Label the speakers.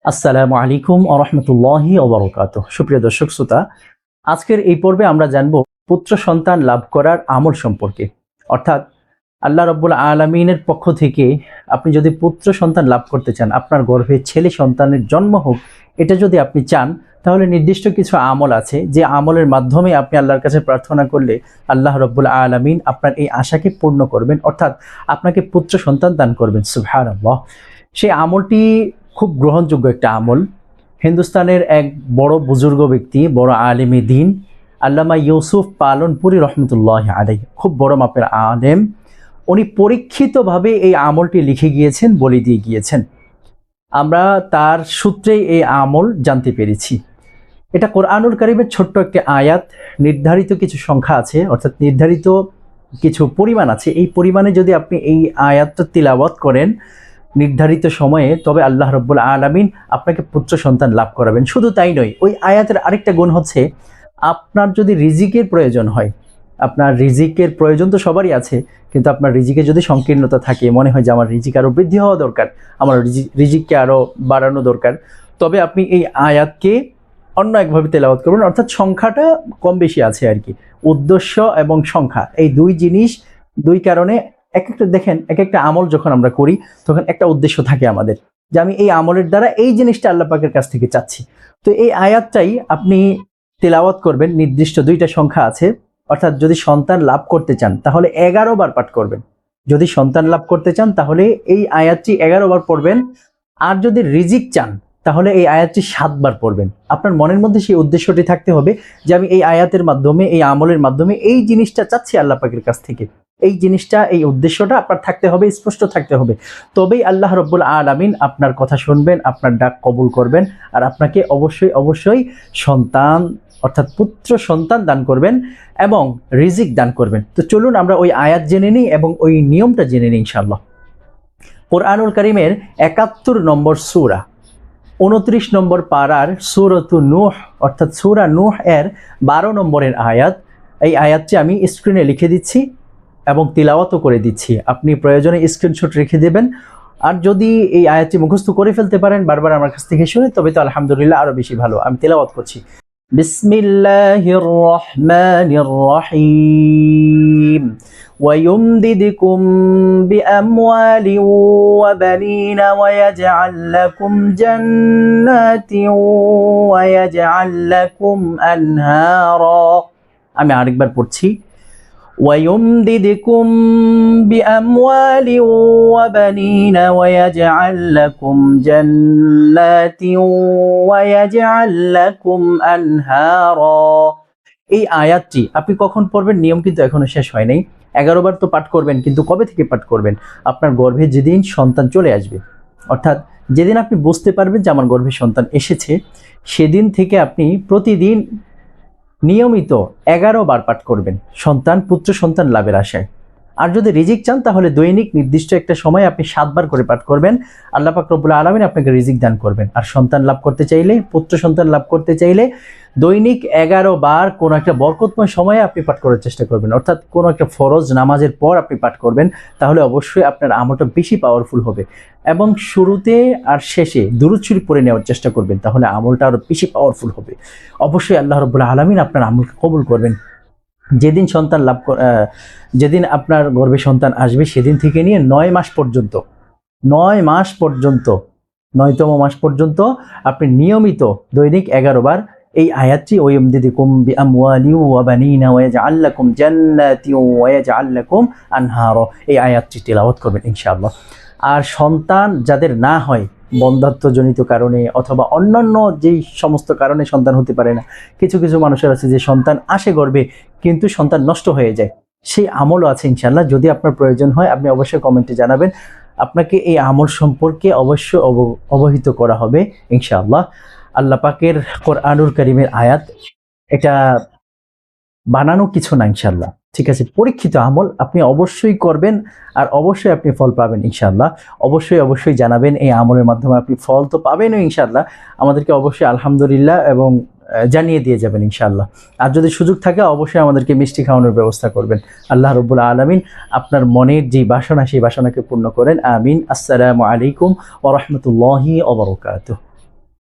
Speaker 1: আসসালামু আলাইকুম ওয়া রাহমাতুল্লাহি ওয়া বারাকাতুহু। সুপ্রিয় দর্শক শ্রোতা, আজকের এই পর্বে আমরা জানব পুত্র সন্তান লাভ করার আমল সম্পর্কে। অর্থাৎ আল্লাহ রাব্বুল আলামিনের পক্ষ থেকে আপনি যদি পুত্র সন্তান লাভ করতে চান, আপনার গর্ভে ছেলে সন্তানের জন্ম হোক, এটা যদি আপনি চান, তাহলে নির্দিষ্ট কিছু আমল আছে যে আমলের মাধ্যমে আপনি আল্লাহর কাছে প্রার্থনা করলে আল্লাহ রাব্বুল আলামিন আপনার এই আশাকে পূর্ণ করবেন, অর্থাৎ আপনাকে পুত্র সন্তান দান করবেন। সুবহানাল্লাহ। সেই আমলটি খুব গ্রহণযোগ্য একটা আমল। হিন্দুস্তানের এক বড় বুজুর্গ ব্যক্তি, বড় আলেম দ্বীন আল্লামা ইউসুফ পালনপুরি রহমতুল্লাহ আলাইহি, খুব বড় মাপের আলেম, উনি পরীক্ষিতভাবে এই আমলটি লিখে গিয়েছেন, বলে দিয়ে গিয়েছেন। আমরা তার সূত্রেই এই আমল জানতে পেরেছি। এটা কোরআনুল কারীমের ছোট্ট একটি আয়াত, নির্ধারিত কিছু সংখ্যা আছে, অর্থাৎ নির্ধারিত কিছু পরিমাণ আছে। এই পরিমাণে যদি আপনি এই আয়াতটা তিলাওয়াত করেন নির্ধারিত সময়ে, তবে আল্লাহ রাব্বুল আলামিন আপনাকে পুত্র সন্তান লাভ করাবেন। শুধু তাই নয়, ওই আয়াতের আরেকটা গুণ হচ্ছে, আপনার যদি রিজিকের প্রয়োজন হয়, আপনার রিজিকের প্রয়োজন তো সবারই আছে, কিন্তু আপনার রিজিকে যদি সংকীর্ণতা থাকে, মনে হয় যে আমার রিজিক আরও বৃদ্ধি হওয়া দরকার, আমার রিজিককে আরও বাড়ানো দরকার, তবে আপনি এই আয়াতকে অন্য একভাবে তেলাওয়াত করবেন। অর্থাৎ সংখ্যাটা কম বেশি আছে আর কি, উদ্দেশ্য এবং সংখ্যা, এই দুই জিনিস, দুই কারণে এক একটা দেখেন, এক একটা আমল যখন আমরা করি তখন একটা উদ্দেশ্য থাকে আমাদের, যে আমি এই আমলের দ্বারা এই জিনিসটা আল্লাহ পাকের কাছ থেকে চাচ্ছি। তো এই আয়াতটাই আপনি তেলাওয়াত করবেন, নির্দিষ্ট দুইটা সংখ্যা আছে। অর্থাৎ যদি সন্তান লাভ করতে চান তাহলে 11 বার পাঠ করবেন। যদি সন্তান লাভ করতে চান তাহলে এই আয়াতটি 11 বার পড়বেন। আর যদি রিজিক চান তাহলে এই আয়াতটি 7 বার পড়বেন। আপনার মনের মধ্যে সেই উদ্দেশ্যটি থাকতে হবে যে আমি এই আয়াতের মাধ্যমে, এই আমলের মাধ্যমে এই জিনিসটা চাচ্ছি আল্লাহ পাকের কাছ থেকে। এই জিনিসটা, এই উদ্দেশ্যটা আপনার থাকতে হবে, স্পষ্ট থাকতে হবে। তবেই আল্লাহ রাব্বুল আলামিন আপনার কথা শুনবেন, আপনার ডাক কবুল করবেন, আর আপনাকে অবশ্যই অবশ্যই সন্তান, অর্থাৎ পুত্র সন্তান দান করবেন এবং রিজিক দান করবেন। তো চলুন আমরা ওই আয়াত জেনে নিই এবং ওই নিয়মটা জেনে নিই ইনশাআল্লাহ। কোরআনুল কারীমের 71 নম্বর সূরা, 29 নম্বর পারার সূরাতু নূহ, অর্থাৎ সূরা নূহ এর 12 নম্বরের আয়াত। এই আয়াতটি আমি স্ক্রিনে লিখে দিচ্ছি এবং তিলাওয়াতও করে দিচ্ছি। আপনি প্রয়োজনে স্ক্রিনশট রেখে দেবেন। আর যদি এই আয়াতটি মুখস্থ করে ফেলতে পারেন বারবার আমার কাছ থেকে শুনে, তবে তো আলহামদুলিল্লাহ আরো বেশি ভালো। আমি তেলাওয়াত করছি। বিসমিল্লাহির রহমানির রহিম। ويمددكم بأموال وبنين ويجعل لكم جنات ويجعل لكم أنهارا। আমি আরেকবার পড়ছি। ويمددكم بأموال وبنين ويجعل لكم جنات ويجعل لكم أنهارا। এই আয়াতটি আপনি কখন পড়বেন, নিয়ম কিন্তু এখনো শেষ হয় নাই। 11 বার তো পাঠ করবেন, কিন্তু কবে থেকে পাঠ করবেন? আপনার গর্ভে যেদিন সন্তান চলে আসবে, অর্থাৎ যেদিন আপনি বুঝতে পারবেন যে আমার গর্ভে সন্তান এসেছে, সেদিন থেকে আপনি প্রতিদিন নিয়মিত 11 বার পাঠ করবেন সন্তান, পুত্র সন্তান লাভের আশায়। আর যদি রিজিক চান তাহলে দৈনিক নির্দিষ্ট একটা সময় আপনি 7 বার করে পাঠ করবেন। আল্লাহ পাক রব্বুল আলামিন আপনাকে রিজিক দান করবেন। আর সন্তান লাভ করতে চাইলে, পুত্র সন্তান লাভ করতে চাইলে দৈনিক 11 বার কোনো একটা বরকতময় সময়ে আপনি পাঠ করার চেষ্টা করবেন। অর্থাৎ কোনো একটা ফরজ নামাজের পর আপনি পাঠ করবেন, তাহলে অবশ্যই আপনার আমলটা বেশি পাওয়ারফুল হবে। এবং শুরুতে আর শেষে দুরূদ শরীফ পড়ে নেওয়ার চেষ্টা করবেন, তাহলে আমলটা আরও বেশি পাওয়ারফুল হবে। অবশ্যই আল্লাহ রাব্বুল আলামিন আপনার আমলকে কবুল করবেন। যেদিন সন্তান যেদিন আপনার গর্ভে সন্তান আসবে, সেদিন থেকে নিয়ে 9 মাস পর্যন্ত, 9 মাস পর্যন্ত, 9তম মাস পর্যন্ত আপনি নিয়মিত দৈনিক 11 বার এই আয়াতটি ওয়ায়ুমদিদকুম বিআমওয়ালি ওয়া বানিনা ওয়া ইয়াজআল লাকুম জান্নাতি ওয়া ইয়াজআল লাকুম আনহারা, এই আয়াতটি তেলাওয়াত করবেন ইনশাআল্লাহ। আর সন্তান যাদের না হয়, বন্ধ্যাত্বজনিত কারণে অথবা অন্যান্য যেই সমস্ত কারণে সন্তান হতে পারে না, কিছু কিছু মানুষের আছে যে সন্তান আসে গর্ভে কিন্তু সন্তান নষ্ট হয়ে যায়, সেই আমলও আছে ইনশাআল্লাহ। যদি আপনার প্রয়োজন হয় আপনি অবশ্যই কমেন্টে জানাবেন, আপনাকে এই আমল সম্পর্কে অবশ্যই অবহিত করা হবে ইনশাআল্লাহ। আল্লাহ পাকের কোরআনুল কারীমের আয়াত, এটা বানানো কিছু না ইনশাআল্লাহ, ঠিক আছে? পরীক্ষিত আমল, আপনি অবশ্যই করবেন আর অবশ্যই আপনি ফল পাবেন ইনশাআল্লাহ। অবশ্যই অবশ্যই জানাবেন, এই আমলের মাধ্যমে আপনি ফল তো পাবেনও ইনশাআল্লাহ। আমাদেরকে অবশ্যই আলহামদুলিল্লাহ এবং জানিয়ে দিয়ে যাবেন ইনশাআল্লাহ। আর যদি সুযোগ থাকে অবশ্যই আমাদেরকে মিষ্টি খাওয়ানোর ব্যবস্থা করবেন। আল্লাহ রাব্বুল আলামিন আপনার মনের যে বাসনা, সেই বাসনাকে পূর্ণ করেন। আমিন। আসসালামু আলাইকুম ওয়া রাহমাতুল্লাহি ওয়া বারাকাতুহু।